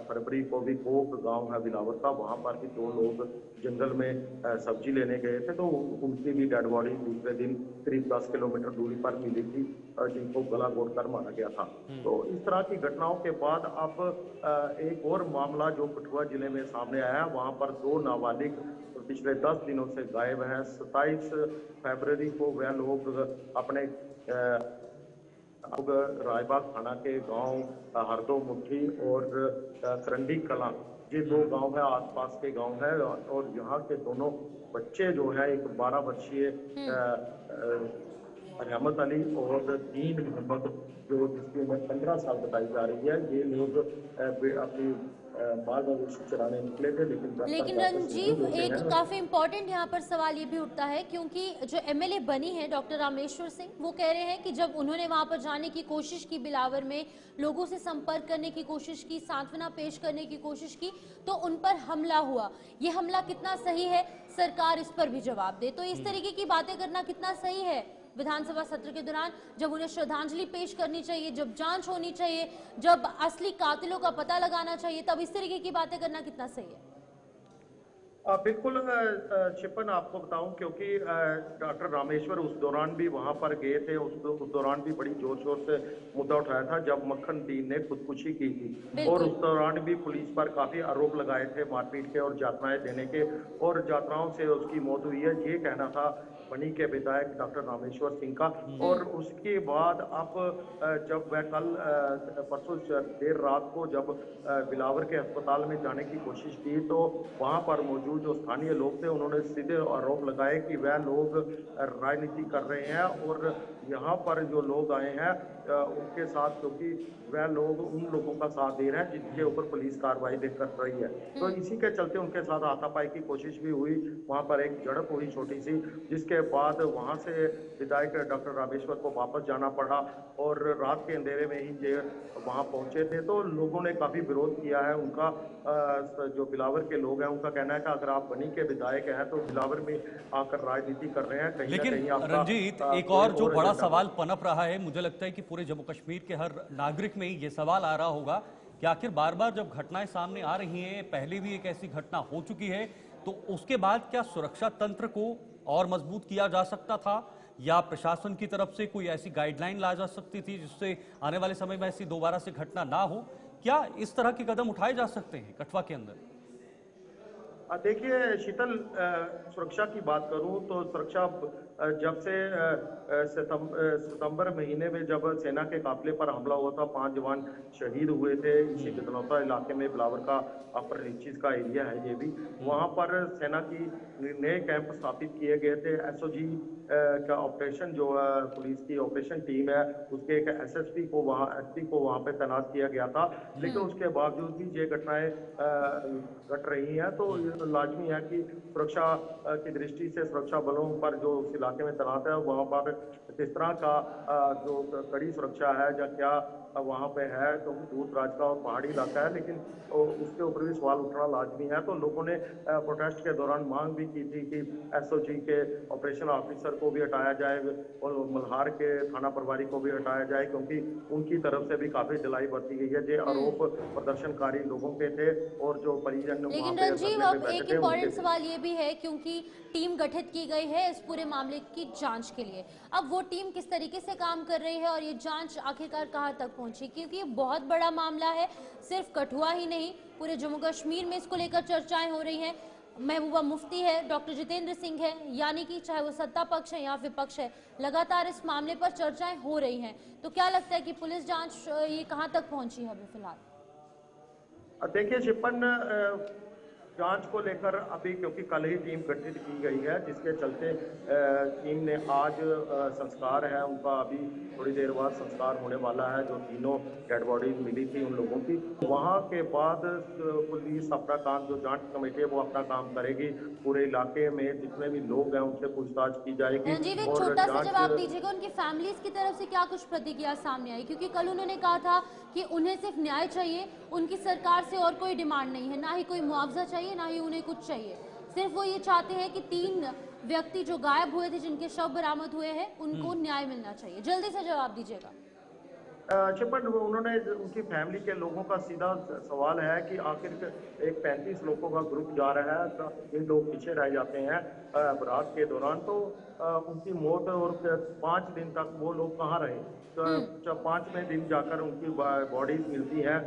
फरवरी को भी कोक गांव है बिलावर का, वहां पर भी 2 लोग जंगल में सब्जी लेने गए थे तो उनकी भी डेड बॉडी दूसरे दिन करीब 10 किलोमीटर दूरी पर मिली थी, जिनको गला घोट कर मारा गया था। तो इस तरह की घटनाओं के बाद अब एक और मामला जो कठुआ जिले में सामने आया, वहां पर 2 नाबालिग पिछले 10 दिनों से गायब हैं। 27 फरवरी को वह लोग अपने रायबाग थाना के गांव हरदो मुट्ठी और करंडी कला, ये 2 गांव है, आसपास के गांव है और यहाँ के दोनों बच्चे जो है, एक 12 वर्षीय रहमत अली और 3 मोहम्मद जो जिसकी उम्र 15 साल बताई जा रही है, ये लोग अपनी माल मवेशी चराने निकले थे। लेकिन रंजीव, एक काफी इम्पोर्टेंट यहाँ पर सवाल ये भी उठता है क्योंकि जो एमएलए बनी है डॉक्टर रामेश्वर सिंह, वो कह रहे हैं कि जब उन्होंने वहां पर जाने की कोशिश की, बिलावर में लोगों से संपर्क करने की कोशिश की, सांत्वना पेश करने की कोशिश की, तो उन पर हमला हुआ। ये हमला कितना सही है, सरकार इस पर भी जवाब दे। तो इस तरीके की बातें करना कितना सही है विधानसभा सत्र के दौरान, जब उन्हें श्रद्धांजलि पेश करनी चाहिए, जब जांच होनी चाहिए, जब असली कातिलों का पता लगाना चाहिए, तब इस तरीके की बातें करना कितना सही है? बिल्कुल शिपन, आपको बताऊं क्योंकि डॉक्टर रामेश्वर उस दौरान भी वहां पर गए थे, उस दौरान भी बड़ी जोर शोर से मुद्दा उठाया था जब मक्खन दीन ने खुदकुशी की थी, और उस दौरान भी पुलिस पर काफी आरोप लगाए थे मारपीट के और यातनाएं देने के, और यातनाओं से उसकी मौत हुई है, ये कहना था बनी के विधायक डॉक्टर रामेश्वर सिंह का। और उसके बाद अब जब वह कल परसों देर रात को जब बिलावर के अस्पताल में जाने की कोशिश की तो वहां पर मौजूद जो स्थानीय लोग थे उन्होंने सीधे आरोप लगाए कि वह लोग राजनीति कर रहे हैं और यहाँ पर जो लोग आए हैं उनके साथ, क्योंकि वह लोग उन लोगों का साथ दे रहे हैं जिनके ऊपर पुलिस कार्रवाई कर रही है। तो इसी के चलते उनके साथ हाथापाई की कोशिश भी हुई, वहां पर एक झड़प हुई छोटी सी, जिसके बाद वहां से विधायक डॉक्टर रामेश्वर को वापस जाना पड़ा और रात के अंधेरे में ही ये वहां पहुंचे थे। तो लोगों ने काफी विरोध किया है उनका, जो बिलावर के लोग हैं उनका कहना है कि अगर आप बनी के विधायक हैं तो बिलावर में आकर राजनीति कर रहे हैं कहीं लेकिन ना कहीं। रंजीत, एक और जो बड़ा सवाल पनप रहा है, मुझे लगता है कि पूरे जम्मू कश्मीर के हर नागरिक में ये सवाल आ रहा होगा कि आखिर बार बार जब घटनाएं सामने आ रही हैं, पहले भी एक ऐसी घटना हो चुकी है, तो उसके बाद क्या सुरक्षा तंत्र को और मजबूत किया जा सकता था, या प्रशासन की तरफ से कोई ऐसी गाइडलाइन ला जा सकती थी जिससे आने वाले समय में ऐसी दोबारा से घटना ना हो? क्या इस तरह के कदम उठाए जा सकते हैं कठुआ के अंदर? देखिए शीतल, सुरक्षा की बात करूं तो सुरक्षा जब से सितंबर महीने में जब सेना के काफिले पर हमला हुआ था, 5 जवान शहीद हुए थे इसी बिदनौता इलाके में, बिलावर का अपर रीचिस का एरिया है ये भी, वहां पर सेना की नए कैंप स्थापित किए गए थे। एसओजी का ऑपरेशन जो पुलिस की ऑपरेशन टीम है उसके एक एसएसपी को वहां पे तैनात किया गया था, लेकिन उसके बावजूद भी ये घटनाएं घट रही हैं। तो लाजमी है कि सुरक्षा की दृष्टि से सुरक्षा बलों पर जो उस इलाके में तैनात है वहां पर किस तरह का जो कड़ी सुरक्षा है या क्या वहां पे है, तो दूर दराज का और पहाड़ी इलाका है, लेकिन उसके ऊपर भी सवाल उठना लाजमी है। तो लोगों ने प्रोटेस्ट के दौरान मांग भी की थी कि एसओजी के ऑपरेशन ऑफिसर को भी हटाया जाए और मल्हार के थाना प्रभारी को भी हटाया जाए, क्योंकि उनकी तरफ से भी काफी ढिलाई बरती गई है। ये आरोप प्रदर्शनकारी लोगों के थे और जो परिजन। लेकिन रंजीव, अब एक इम्पोर्टेंट सवाल ये भी है, क्योंकि टीम गठित की गई है इस पूरे मामले की जांच के लिए, अब वो टीम किस तरीके से काम कर रही है और ये जांच आखिरकार कहां तक पहुंची? क्योंकि ये बहुत बड़ा मामला है, सिर्फ कठुआ ही नहीं पूरे जम्मू कश्मीर में इसको लेकर चर्चाएं हो रही हैं। महबूबा मुफ्ती है, डॉक्टर जितेंद्र सिंह है, यानी कि चाहे वो सत्ता पक्ष है या विपक्ष है, लगातार इस मामले पर चर्चाएं हो रही हैं। तो क्या लगता है कि पुलिस जांच ये कहां तक पहुंची है अभी फिलहाल? देखिए शिपन, जांच को लेकर अभी क्योंकि कल ही टीम गठित की गई है, जिसके चलते टीम ने आज संस्कार है उनका, अभी थोड़ी देर बाद संस्कार होने वाला है। जो तीनों डेड बॉडीज मिली थी उन लोगों की, वहां के बाद पुलिस अपना काम, जो जांच कमेटी है वो अपना काम करेगी, पूरे इलाके में जितने भी लोग हैं उनसे पूछताछ की जाएगी। रंजीव, एक छोटा सा जवाब दीजिएगा, उनकी फैमिलीज की तरफ से क्या कुछ प्रतिक्रिया सामने आई? क्योंकि कल उन्होंने कहा था कि उन्हें सिर्फ न्याय चाहिए, उनकी सरकार से और कोई डिमांड नहीं है, ना ही कोई मुआवजा चाहिए, ना ही उन्हें कुछ चाहिए, सिर्फ वो ये चाहते हैं कि 3 व्यक्ति जो गायब हुए थे, जिनके शव बरामद हुए हैं, उनको न्याय मिलना चाहिए। जल्दी से जवाब दीजिएगा। शिपन, उन्होंने, उनकी फैमिली के लोगों का सीधा सवाल है कि आखिर एक 35 लोगों का ग्रुप जा रहा है, तो इन लोग पीछे रह जाते हैं बारात के दौरान, तो उनकी मौत और 5 दिन तक वो लोग कहाँ रहे? तो जब 5वें दिन जाकर उनकी बॉडीज मिलती हैं,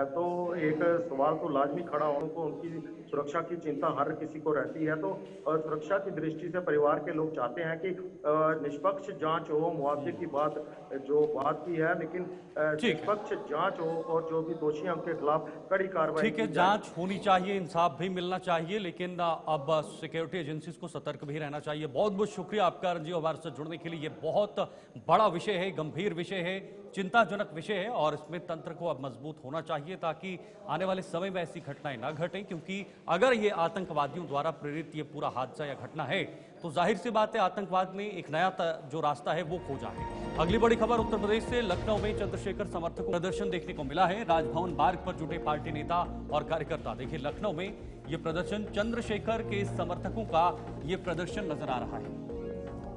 तो एक सवाल तो लाजमी खड़ा हो, उनको उनकी सुरक्षा की चिंता हर किसी को रहती है। तो सुरक्षा की दृष्टि से परिवार के लोग चाहते हैं कि निष्पक्ष जांच हो, मुआवजे की बात की है, लेकिन निष्पक्ष जांच हो और जो भी दोषी हैं उनके खिलाफ कड़ी कार्रवाई। ठीक है, जांच होनी चाहिए, इंसाफ भी मिलना चाहिए, लेकिन अब सिक्योरिटी एजेंसीज को सतर्क भी रहना चाहिए। बहुत बहुत शुक्रिया आपका रंजीव, हमारे साथ जुड़ने के लिए। ये बहुत बड़ा विषय है, गंभीर विषय है, चिंताजनक विषय है, और इसमें तंत्र को अब मजबूत होना चाहिए ताकि आने वाले समय में ऐसी घटनाएं ना घटें, क्योंकि अगर ये आतंकवादियों द्वारा प्रेरित ये पूरा हादसा या घटना है तो जाहिर सी बात है आतंकवाद में एक नया जो रास्ता है वो खोजा है। अगली बड़ी खबर उत्तर प्रदेश से, लखनऊ में चंद्रशेखर समर्थकों प्रदर्शन देखने को मिला है। राजभवन मार्ग पर जुटे पार्टी नेता और कार्यकर्ता। देखिए लखनऊ में ये प्रदर्शन, चंद्रशेखर के समर्थकों का ये प्रदर्शन नजर आ रहा है।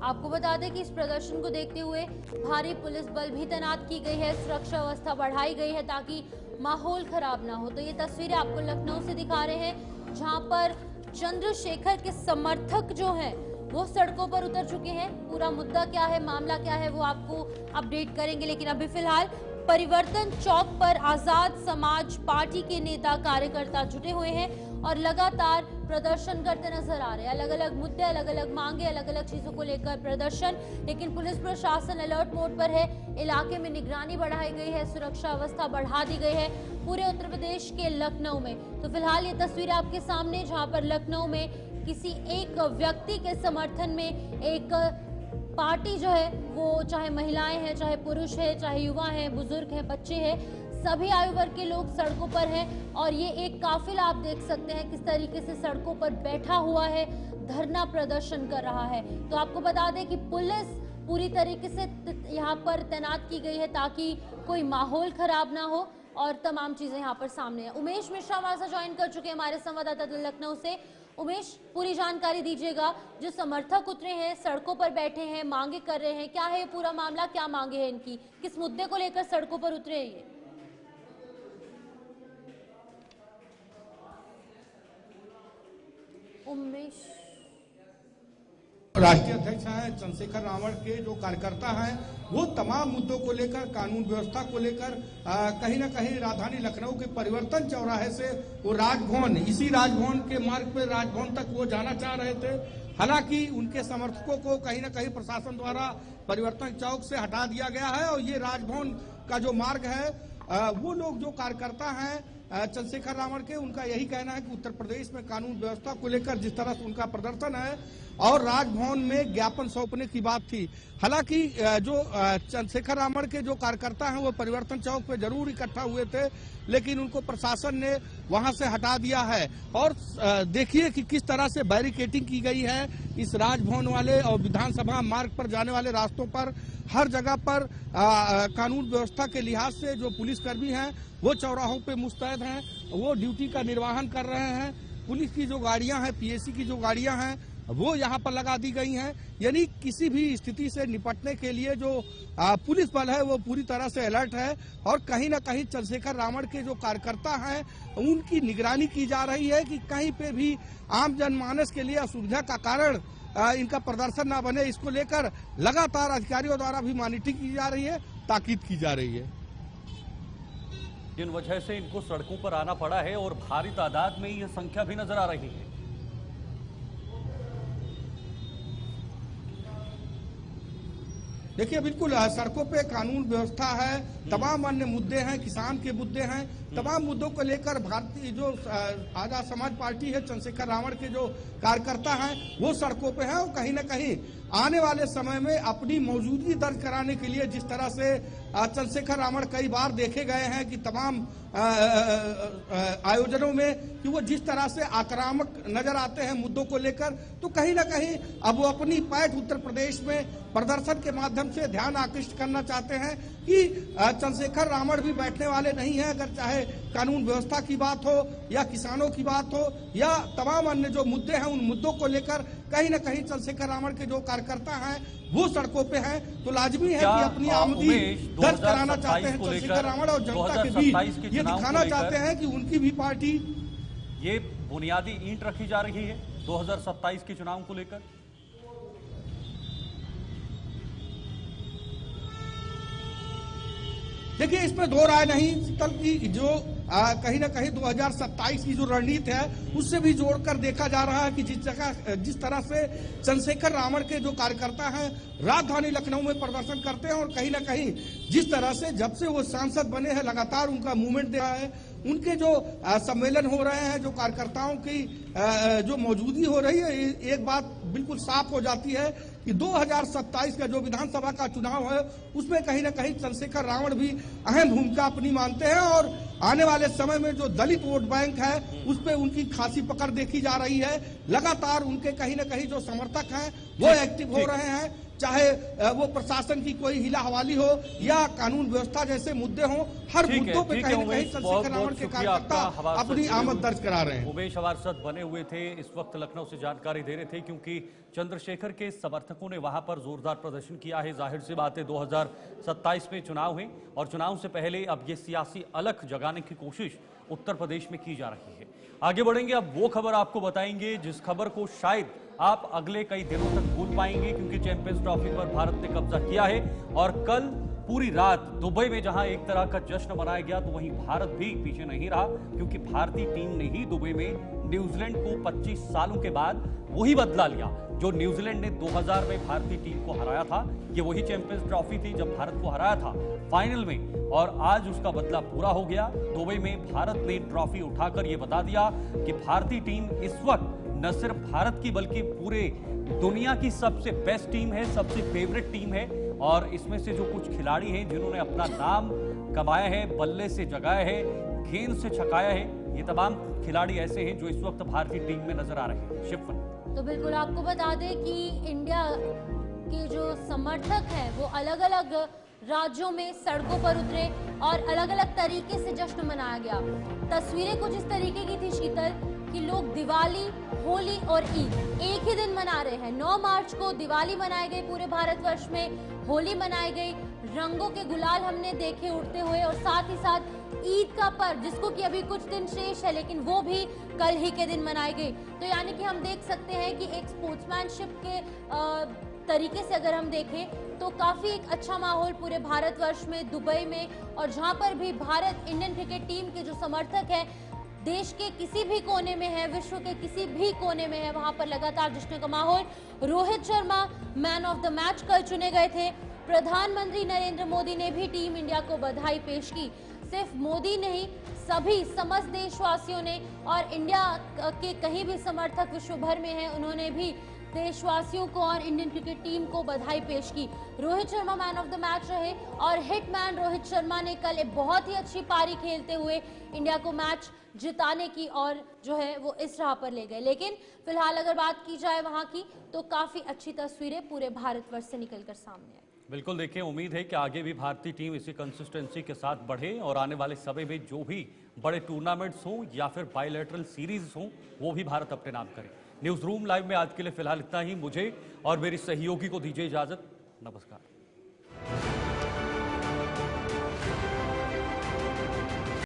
आपको बता दें कि इस प्रदर्शन को देखते हुए भारी पुलिस बल भी तैनात की गई है, सुरक्षा व्यवस्था बढ़ाई गई है ताकि माहौल खराब ना हो। तो ये तस्वीरें आपको लखनऊ से दिखा रहे हैं, जहां पर चंद्रशेखर के समर्थक जो हैं वो सड़कों पर उतर चुके हैं। पूरा मुद्दा क्या है, मामला क्या है, वो आपको अपडेट करेंगे, लेकिन अभी फिलहाल परिवर्तन चौक पर आजाद समाज पार्टी के नेता कार्यकर्ता जुटे हुए हैं और लगातार प्रदर्शन करते नजर आ रहे हैं। अलग अलग मुद्दे, अलग अलग मांगे, अलग अलग चीजों को लेकर प्रदर्शन, लेकिन पुलिस प्रशासन अलर्ट मोड पर है। इलाके में निगरानी बढ़ाई गई है, सुरक्षा व्यवस्था बढ़ा दी गई है पूरे उत्तर प्रदेश के लखनऊ में। तो फिलहाल ये तस्वीरें आपके सामने, जहां पर लखनऊ में किसी एक व्यक्ति के समर्थन में एक पार्टी जो है वो, चाहे महिलाएं हैं, चाहे पुरुष है, चाहे युवा हैं, बुजुर्ग हैं, बच्चे हैं, सभी आयु वर्ग के लोग सड़कों पर हैं। और ये एक काफिला आप देख सकते हैं किस तरीके से सड़कों पर बैठा हुआ है, धरना प्रदर्शन कर रहा है। तो आपको बता दें कि पुलिस पूरी तरीके से यहाँ पर तैनात की गई है ताकि कोई माहौल खराब ना हो और तमाम चीजें यहाँ पर सामने है। उमेश मिश्रा हमारे साथ ज्वाइन कर चुके हैं, हमारे संवाददाता लखनऊ से। उमेश, पूरी जानकारी दीजिएगा, जो समर्थक उतरे हैं, सड़कों पर बैठे हैं, मांगे कर रहे हैं, क्या है ये पूरा मामला, क्या मांगे हैं इनकी, किस मुद्दे को लेकर सड़कों पर उतरे हैं ये? उमेश, राष्ट्रीय अध्यक्ष हैं चंद्रशेखर रावण के जो कार्यकर्ता हैं वो तमाम मुद्दों को लेकर, कानून व्यवस्था को लेकर कहीं ना कहीं राजधानी लखनऊ के परिवर्तन चौराहे से वो राजभवन, इसी राजभवन के मार्ग पर राजभवन तक वो जाना चाह रहे थे। हालांकि उनके समर्थकों को कहीं ना कहीं प्रशासन द्वारा परिवर्तन चौक से हटा दिया गया है और ये राजभवन का जो मार्ग है, वो लोग जो कार्यकर्ता हैं चंद्रशेखर रावण के, उनका यही कहना है कि उत्तर प्रदेश में कानून व्यवस्था को लेकर जिस तरह से उनका प्रदर्शन है और राजभवन में ज्ञापन सौंपने की बात थी। हालांकि जो चंद्रशेखर रावण के जो कार्यकर्ता हैं वो परिवर्तन चौक पे जरूर इकट्ठा हुए थे, लेकिन उनको प्रशासन ने वहां से हटा दिया है। और देखिए कि किस तरह से बैरिकेडिंग की गई है इस राजभवन वाले और विधानसभा मार्ग पर जाने वाले रास्तों पर। हर जगह पर कानून व्यवस्था के लिहाज से जो पुलिसकर्मी हैं वो चौराहों पे मुस्तैद हैं, वो ड्यूटी का निर्वहन कर रहे हैं। पुलिस की जो गाड़ियां हैं, पीएसी की जो गाड़ियां हैं, वो यहाँ पर लगा दी गई हैं। यानी किसी भी स्थिति से निपटने के लिए जो पुलिस बल है वो पूरी तरह से अलर्ट है और कहीं ना कहीं चंद्रशेखर रावण के जो कार्यकर्ता हैं उनकी निगरानी की जा रही है कि कहीं पे भी आम जनमानस के लिए असुविधा का कारण इनका प्रदर्शन न बने। इसको लेकर लगातार अधिकारियों द्वारा भी मॉनिटरिंग की जा रही है, ताकीद की जा रही है। जिन वजह से इनको सड़कों पर आना पड़ा है और भारी तादाद में ये संख्या भी नजर आ रही है। देखिए, बिल्कुल सड़कों पे कानून व्यवस्था है, तमाम अन्य मुद्दे हैं, किसान के मुद्दे हैं, तमाम मुद्दों को लेकर भारतीय जो आजाद समाज पार्टी है, चंद्रशेखर रावण के जो कार्यकर्ता हैं वो सड़कों पे हैं और कहीं ना कहीं आने वाले समय में अपनी मौजूदगी दर्ज कराने के लिए, जिस तरह से चंद्रशेखर रावण कई बार देखे गए हैं कि तमाम आयोजनों में कि वो जिस तरह से आक्रामक नजर आते हैं मुद्दों को लेकर, तो कहीं ना कहीं अब वो अपनी पैठ उत्तर प्रदेश में प्रदर्शन के माध्यम से ध्यान आकृष्ट करना चाहते हैं कि चंद्रशेखर रावण भी बैठने वाले नहीं हैं। अगर चाहे कानून व्यवस्था की बात हो या किसानों की बात हो या तमाम अन्य जो मुद्दे हैं, उन मुद्दों को लेकर कहीं ना कहीं चंद्रशेखर रावण के जो कार्यकर्ता हैं वो सड़कों पे हैं। तो लाजमी है कि अपनी आमदी दर्ज कराना चाहते हैं चंद्रशेखर रावण और जनता के बीच ये दिखाना चाहते हैं कि उनकी भी पार्टी, ये बुनियादी ईंट रखी जा रही है 2027 के चुनाव को लेकर। देखिए, इसमें दो राय नहीं, शीतल की जो कहीं ना कहीं 2027 की जो रणनीति है उससे भी जोड़कर देखा जा रहा है कि जिस तरह से चंद्रशेखर रावण के जो कार्यकर्ता हैं राजधानी लखनऊ में प्रदर्शन करते हैं और कहीं ना कहीं जिस तरह से जब से वो सांसद बने हैं लगातार उनका मूवमेंट दे रहा है, उनके जो सम्मेलन हो रहे हैं, जो कार्यकर्ताओं की जो मौजूदगी हो रही है, एक बात बिल्कुल साफ हो जाती है कि 2027 का जो विधानसभा का चुनाव है उसमें कहीं ना कहीं चंद्रशेखर रावण भी अहम भूमिका अपनी मानते हैं और आने वाले समय में जो दलित वोट बैंक है उस पर उनकी खासी पकड़ देखी जा रही है। लगातार उनके कहीं ना कहीं जो समर्थक हैं वो एक्टिव हो रहे हैं। चाहे वो प्रशासन की कोई हिला हवाली हो या कानून व्यवस्था जैसे मुद्दे हों, हर मुद्दों पे कहीं न कहीं चंद्रशेखर रावण के कार्यकर्ता अपनी आमद दर्ज करा रहे हैं। उमेश हवारसद बने हुए थे, इस वक्त लखनऊ से जानकारी दे रहे थे, क्योंकि चंद्रशेखर के समर्थकों ने वहां पर जोरदार प्रदर्शन किया है। जाहिर सी बात है 2027 में चुनाव है और चुनाव से पहले अब ये सियासी अलख जगाने की कोशिश उत्तर प्रदेश में की जा रही है। आगे बढ़ेंगे, अब वो खबर आपको बताएंगे जिस खबर को शायद आप अगले कई दिनों तक भूल पाएंगे, क्योंकि चैंपियंस ट्रॉफी पर भारत ने कब्जा किया है और कल पूरी रात दुबई में जहां एक तरह का जश्न मनाया गया, तो वहीं भारत भी पीछे नहीं रहा, क्योंकि भारतीय टीम ने ही दुबई में न्यूजीलैंड को 25 सालों के बाद वही बदला लिया जो न्यूजीलैंड ने 2000 में भारतीय टीम को हराया था। ये वही चैंपियंस ट्रॉफी थी जब भारत को हराया था फाइनल में, और आज उसका बदला पूरा हो गया। दुबई में भारत ने ट्रॉफी उठाकर ये बता दिया कि भारतीय टीम इस वक्त न सिर्फ भारत की बल्कि पूरे दुनिया की सबसे बेस्ट टीम है, सबसे फेवरेट टीम है। और इसमें से जो कुछ खिलाड़ी हैं जिन्होंने अपना नाम कमाया है, बल्ले से जगाया है, गेंद से छकाया है, ये तमाम खिलाड़ी ऐसे हैं जो इस वक्त भारतीय टीम में नजर आ रहे हैं। शिवफन, तो बिल्कुल आपको बता दें कि इंडिया के जो समर्थक हैं वो अलग अलग राज्यों में सड़कों पर उतरे और अलग अलग तरीके से जश्न मनाया गया। तस्वीरें कुछ इस तरीके की थी शीतल कि लोग दिवाली, होली और ईद एक ही दिन मना रहे हैं। 9 मार्च को दिवाली मनाई गई पूरे भारतवर्ष में, होली मनाई गई, रंगों के गुलाल हमने देखे उड़ते हुए, और साथ ही साथ ईद का पर्व जिसको कि अभी कुछ दिन शेष है लेकिन वो भी कल ही के दिन मनाई गई। तो यानी कि हम देख सकते हैं कि एक स्पोर्ट्समैनशिप के तरीके से अगर हम देखें तो काफी एक अच्छा माहौल पूरे भारतवर्ष में, दुबई में, और जहां पर भी भारत इंडियन क्रिकेट टीम के जो समर्थक हैं देश के किसी भी कोने में है, विश्व के किसी भी कोने में है, वहां पर लगातार जश्न का माहौल। Rohit Sharma man of the match कल चुने गए थे। प्रधानमंत्री नरेंद्र मोदी ने भी टीम इंडिया को बधाई पेश की। सिर्फ मोदी नहीं, सभी समस्त देशवासियों ने, और इंडिया के कहीं भी समर्थक विश्व भर में हैं, उन्होंने भी देशवासियों को और इंडियन क्रिकेट टीम को बधाई पेश की। Rohit Sharma man of the match रहे और हिटमैन रोहित शर्मा ने कल एक बहुत ही अच्छी पारी खेलते हुए इंडिया को मैच जिताने की और जो है वो इस राह पर ले गए। लेकिन फिलहाल अगर बात की जाए वहां की, तो काफी अच्छी तस्वीरें पूरे भारतवर्ष से निकलकर सामने आई। बिल्कुल, देखिए उम्मीद है कि आगे भी भारतीय टीम इसी कंसिस्टेंसी के साथ बढ़े और आने वाले समय में जो भी बड़े टूर्नामेंट्स हों या फिर बायलैटरल सीरीज हों वो भी भारत अपने नाम करे। न्यूज़ रूम लाइव में आज के लिए फिलहाल इतना ही। मुझे और मेरी सहयोगी को दीजिए इजाजत। नमस्कार।